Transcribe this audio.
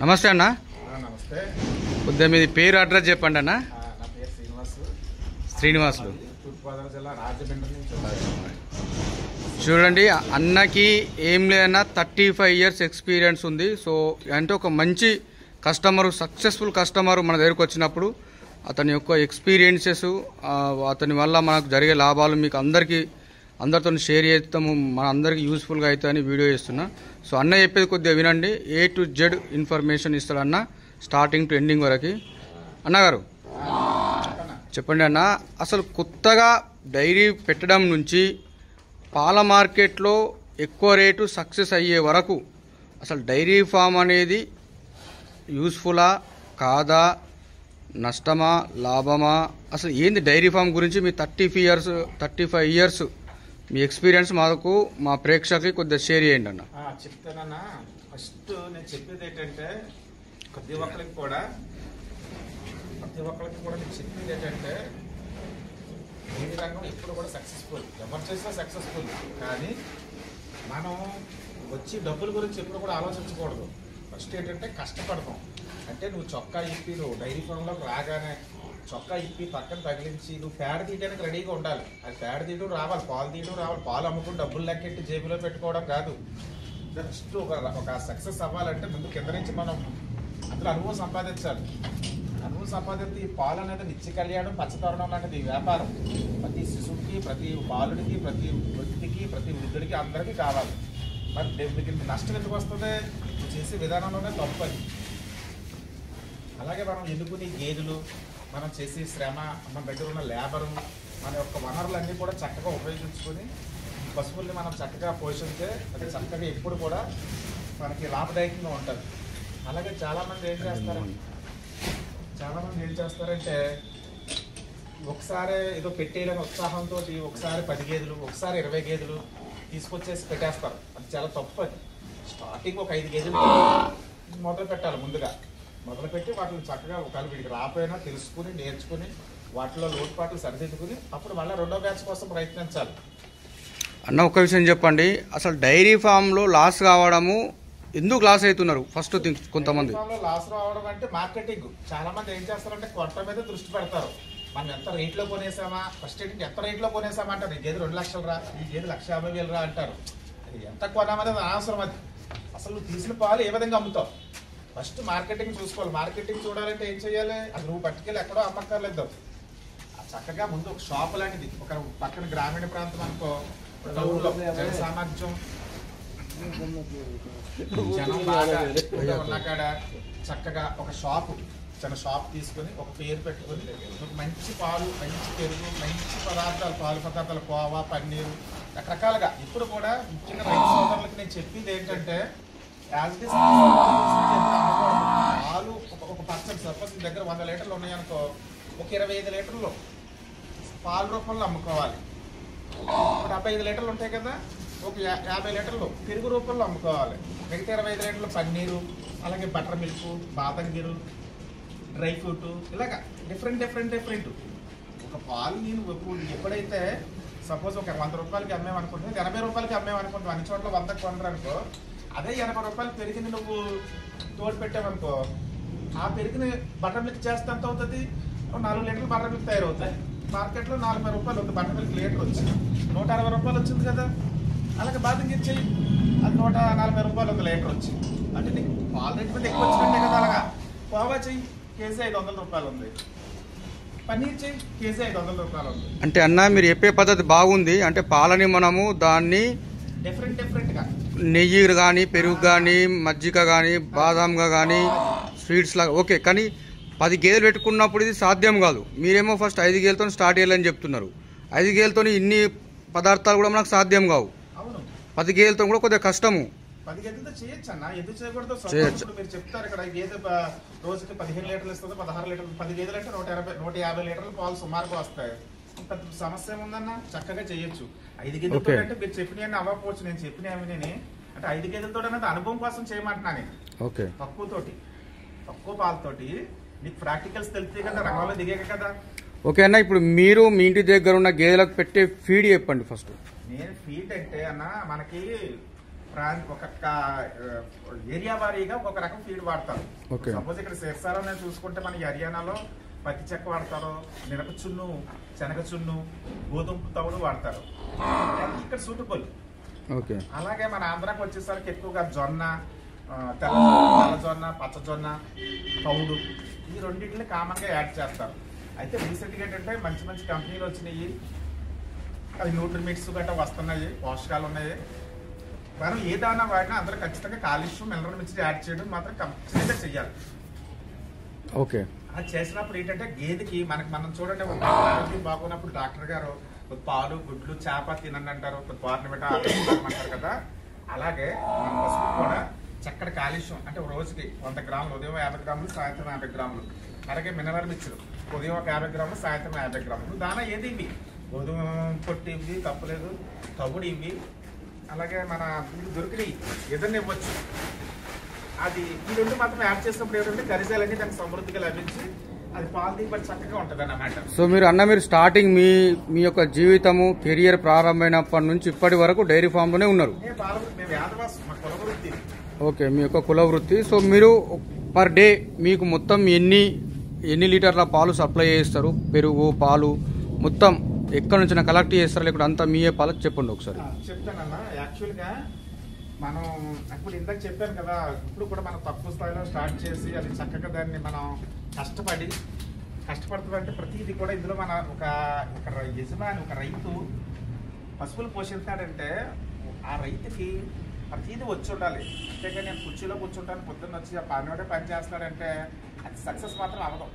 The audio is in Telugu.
నమస్తే అన్న. నమస్తే. కొద్దిగా మీది పేరు అడ్రస్ చెప్పండి అన్న. నా పేరు శ్రీనివాసులు. తూర్పుగోదావరి జిల్లా రాజమండ్రి నుంచి. చూడండి, అన్నకి ఏం లేదన్నా 35 years ఎక్స్పీరియన్స్ ఉంది. సో అంటే ఒక మంచి కస్టమరు, సక్సెస్ఫుల్ కస్టమరు మన దగ్గరకు వచ్చినప్పుడు అతని యొక్క ఎక్స్పీరియన్సెస్, అతని వల్ల మనకు జరిగే లాభాలు మీకు అందరితో షేర్ చేస్తాము, మన అందరికీ యూస్ఫుల్గా అవుతాయని వీడియో చేస్తున్నా. సో అన్న చెప్పేది కొద్దిగా వినండి. A to Z ఇన్ఫర్మేషన్ ఇస్తాడు అన్న, స్టార్టింగ్ టు ఎండింగ్ వరకు. అన్నగారు చెప్పండి అన్న, అసలు కొత్తగా డైరీ పెట్టడం నుంచి పాల మార్కెట్లో ఎక్కువ రేటు సక్సెస్ అయ్యే వరకు అసలు డైరీ ఫామ్ అనేది యూస్ఫులా కాదా, నష్టమా లాభమా, అసలు ఏంది డైరీ ఫామ్ గురించి మీ 35 years మీ ఎక్స్పీరియన్స్ మాకు, మా ప్రేక్షకులకి కొద్దిగా షేర్ చేయండి అన్న. చెప్తానన్నా. ఫస్ట్ నేను చెప్పేది ఏంటంటే ప్రతి ఒక్కరికి కూడా నేను చెప్పేది ఏంటంటే డైరీ రంగం ఎప్పుడు కూడా సక్సెస్ఫుల్, ఎవరు చేసినా సక్సెస్ఫుల్. కానీ మనం వచ్చి డబ్బుల గురించి ఎప్పుడు కూడా ఆలోచించకూడదు. ఫస్ట్ ఏంటంటే కష్టపడతాం. అంటే నువ్వు చొక్కా ఇప్పి, నువ్వు డైరీ ఫామ్లోకి రాగానే చొక్కా ఇప్పి పక్కన తగిలించి నువ్వు పేడ తీయడానికి రెడీగా ఉండాలి. అది పేడ తీయడం రావాలి, పాలు తీయడం రావాలి. పాలు అమ్ముకుని డబ్బులు లెక్కెట్టి జేబులో పెట్టుకోవడం కాదు. ఫస్ట్ ఒక సక్సెస్ అవ్వాలంటే ముందు కింద నుంచి మనం అందులో అనుభవం సంపాదించాలి. అనుభవం సంపాదించి ఈ పాలు అనేది నిత్య కళ్యాణం, పచ్చతోరణం లాంటిది వ్యాపారం. ప్రతి శిశువుకి, ప్రతి బాలుడికి, ప్రతి వ్యక్తికి, ప్రతి వృద్ధుడికి అందరికీ కావాలి. మరి మీకు నష్టం ఎందుకు వస్తుంది? చేసే విధానంలోనే తప్పది. అలాగే మనం ఎన్నుకునే గేదెలు, మనం చేసే శ్రమ, మన దగ్గర ఉన్న లేబరు, మన యొక్క వనరులన్నీ కూడా చక్కగా ఉపయోగించుకొని పశువుల్ని మనం చక్కగా పోషిస్తే అది చక్కగా ఎప్పుడు కూడా మనకి లాభదాయకంగా ఉంటుంది. అలాగే చాలామంది ఏం చేస్తారంటే ఒకసారి ఏదో పెట్టేయాలని ఉత్సాహంతో ఒకసారి 10 గేదెలు, ఒకసారి 20 గేదెలు తీసుకొచ్చేసి పెట్టేస్తారు. అది చాలా తప్పు. అది స్టార్టింగ్ ఒక 5 గేదెలు మొదలు పెట్టాలి. ముందుగా మొదలుపెట్టి వాటిని చక్కగా ఒకవేళ వీడికి రాపోయినా తెలుసుకుని, నేర్చుకుని, వాటిలో లోటుపాట్లు సరిదిద్దుకుని అప్పుడు మళ్ళీ రెండో బ్యాచ్ కోసం ప్రయత్నించాలి. అన్న ఒక విషయం చెప్పండి, అసలు డైరీ ఫామ్లో లాస్ కావడము ఎందుకు లాస్ అవుతున్నారు? ఫస్ట్ కొంతమంది లాస్ రావడం అంటే మార్కెటింగ్. చాలా మంది ఏం చేస్తారంటే కొట్ట మీద దృష్టి పెడతారు. మనం ఎంత రేట్లో కొనేసామా, ఫస్ట్ ఎంత రేట్లో కొనేసామా అంటారు. ఈ గేదె 2 లక్షలు రా, ఈ గేదె 1,50,000 రా అంటారు. ఎంత కొనామనేది అనవసరం. అది అసలు నువ్వు తీసిన పాలు ఏ విధంగా అమ్ముతావు? ఫస్ట్ మార్కెటింగ్ చూసుకోవాలి. మార్కెటింగ్ చూడాలంటే ఏం చేయాలి? అది నువ్వు పట్టుకెళ్ళి ఎక్కడో అమ్మక్కర్లేదు. చక్కగా ముందు ఒక షాప్ లాంటిది, ఒక పక్కన గ్రామీణ ప్రాంతం అనుకో, టౌన్లో జన సామర్థ్యం జనం బాగా ఉన్నకాడ చక్కగా ఒక చిన్న షాప్ తీసుకొని ఒక పేరు పెట్టుకొని ఒక మంచి పాలు, మంచి పెరుగు, మంచి పదార్థాలు, పాలు పదార్థాలు, కోవా, పన్నీరు, రకరకాలుగా. ఇప్పుడు కూడా ముఖ్యంగా రైతు సోదరులకి నేను చెప్పింది ఏంటంటే పాలు ఒక పర్సెంట్, సపోజ్ మీ దగ్గర 100 లీటర్లు ఉన్నాయనుకో, ఒక 25 లీటర్లు పాల రూపంలో అమ్ముకోవాలి. ఒక 75 లీటర్లు ఉంటాయి కదా, ఒక 50 లీటర్లు పెరుగు రూపంలో అమ్ముకోవాలి. మిగతా 25 లీటర్లు పన్నీరు, అలాగే బటర్ మిల్క్, బాదంగిరు, డ్రై ఫ్రూట్, ఇలాగా డిఫరెంట్. ఒక పాలు నేను ఎప్పుడైతే సపోజ్ ఒక 100 రూపాయలకి అమ్మేమనుకుంటుంది, 80 రూపాయలకి అమ్మేమనుకుంటుంది, అన్ని చోట్ల 100కి కొనరనుకో, అదే 80 రూపాయలు పెరిగింది నువ్వు తోడు పెట్టావనుకో, ఆ పెరిగిన బటర్ మిల్క్ చేస్తే ఎంత అవుతుంది? 4 లీటర్లు బటర్ మిల్క్ తయారవుతాయి. మార్కెట్లో 40 రూపాయలు ఉంది బటర్ మిల్క్ లీటర్ వచ్చి, 160 రూపాయలు వచ్చింది కదా. అలాగే బాదంగి ఇచ్చేయి, అది 140 రూపాయలు ఒక లీటర్ వచ్చి, అంటే నీకు పాలు రేట్ మీద ఎక్కువ వచ్చినట్టే కదా. అలాగా కోవా చెయ్యి, కేజీ 500 రూపాయలు ఉంది. పన్నీర్ చెయ్యి, కేజీ 500 రూపాయలు ఉంది. అంటే అన్న మీరు చెప్పే పద్ధతి బాగుంది. అంటే పాలని మనము దాన్ని డిఫరెంట్గా నెయ్యి కానీ, పెరుగు కానీ, మజ్జిగ కానీ, బాదాంగా కానీ, స్వీట్స్ లాగా ఓకే. కానీ 10 గేదెలు పెట్టుకున్నప్పుడు ఇది సాధ్యం కాదు. మీరేమో ఫస్ట్ 5 గేదెలతో స్టార్ట్ చేయాలని చెప్తున్నారు. 5 గేదెలతో ఇన్ని పదార్థాలు కూడా మనకు సాధ్యం కావు. 10 గేదెలతో కూడా కొద్దిగా కష్టము. 10 గేదెలతో చేయొచ్చు అన్న, ఎందుకు చేయకూడదు? మీరు చెప్తారు ఇక్కడ గేదె రోజుకి 15 లీటర్లు ఇస్తుంది, 16 లీటర్లు. 10 గేదెలు అంటే 150 లీటర్ల పాలు సుమారుగా వస్తాయి. పెద్ద సమస్య ఏముందన్న, చక్కగా చేయొచ్చు. 5 గేదెలతో అంటే మీరు చెప్పిన అవ్వకపోవచ్చు, నేను చెప్పిన అంటే 5 గేదెలతో అనేది అనుభవం కోసం చేయమంటున్నాను. ఓకే, తక్కువ పాలతోటి నీకు ప్రాక్టికల్స్ తెలిస్తే కదా, రంగంలో దిగాక కదా. ఓకే అన్న, ఇప్పుడు మీరు మీ ఇంటి దగ్గర ఉన్న గేదెలకు పెట్టే ఫీడ్ చెప్పండి ఫస్ట్. నేను ఫీడ్ అంటే అన్న, మనకి ఒక్కొక్క ఏరియా వారీగా ఒక్కొక్క రకం ఫీడ్ వాడతారు. సపోజ్ ఇక్కడ సిర్సాలో నేను చూసుకుంటే మనకి హర్యానాలో పత్తి చెక్క వాడతారు, మిరప చున్ను, శనగ చున్ను, గోధుమ తవుడు వాడతారు. ఇక్కడ సూటబుల్. అలాగే మన ఆంధ్రాకి వచ్చేసరికి ఎక్కువగా జొన్న, తెల్ల జొన్న, పచ్చ జొన్న, తవుడు ఈ రెండింటిని కామన్ గా యాడ్ చేస్తారు. అయితే రీసెంట్ గా ఏంటంటే మంచి మంచి కంపెనీలు వచ్చినాయి, అవి న్యూట్రిమిక్స్ గట్రా వస్తున్నాయి, పోషకాలు ఉన్నాయి. మనం ఏ దానా వాడినా అందరూ ఖచ్చితంగా కాల్షియం, మినరల్ మిక్స్ యాడ్ చేయడం మాత్రం ఖచ్చితంగా చెయ్యాలి. ఓకే, అది చేసినప్పుడు ఏంటంటే గేదెకి మనం చూడండి ఆరోగ్యం బాగున్నప్పుడు డాక్టర్ గారు పాలు, గుడ్లు, చేప తినండి అంటారు, బోర్నవిటా అంటారు కదా. అలాగే మన పసుపు కూడా చక్కటి కాల్షియం అంటే రోజుకి 100 గ్రాములు, ఉదయం 50 గ్రాములు, సాయంత్రం 50 గ్రాములు. అలాగే మినరల్ మిక్స్లు ఉదయం ఒక 50 గ్రాములు, సాయంత్రం 50 గ్రాములు. దానా ఏది ఇవి గోధుమ పొట్టి ఇవి తప్పులేదు, తవుడు ఇవి, అలాగే మన దొరికినవి ఏదన్నా ఇవ్వచ్చు. అది ఈ రెండు మాత్రం యాడ్ చేసినప్పుడు ఏంటంటే ఖనిజాలన్నీ దానికి సమృద్ధిగా లభించి అది పాలు దిగుబడి చక్కగా ఉంటుంది అన్నమాట. సో మీరు స్టార్టింగ్ మీ యొక్క జీవితము కెరియర్ ప్రారంభమైనప్పటి నుంచి ఇప్పటి వరకు డైరీ ఫామ్ లోనే ఉన్నారు. మేము యాదవాస్, మా కుల వృత్తి. ఓకే, మీ యొక్క కుల వృత్తి. సో మీరు పర్ డే మీకు మొత్తం ఎన్ని లీటర్ల పాలు సప్లై చేస్తారు? పెరుగు, పాలు మొత్తం ఎక్కడి నుంచి కలెక్ట్ చేస్తారు, లేకపోతే అంతా మీయే పాలు చెప్పండి ఒకసారి. చెప్తానన్నా. యాక్చువల్గా మనం ఇప్పుడు ఇందాక చెప్పాను కదా, ఇప్పుడు కూడా మనం తక్కువ స్థాయిలో స్టార్ట్ చేసి అది చక్కగా దాన్ని మనం కష్టపడుతుందంటే ప్రతిదీ కూడా ఇందులో మన ఒక యజమాని, ఒక రైతు పశువులు పోషిస్తాడంటే ఆ రైతుకి ప్రతిదీ వచ్చి ఉండాలి. అంతేగా నేను కుర్చీలో కూర్చుంటాను, పొద్దున్న వచ్చి ఆ పనివాడే పని చేస్తాడంటే అది సక్సెస్ మాత్రం అవ్వదు.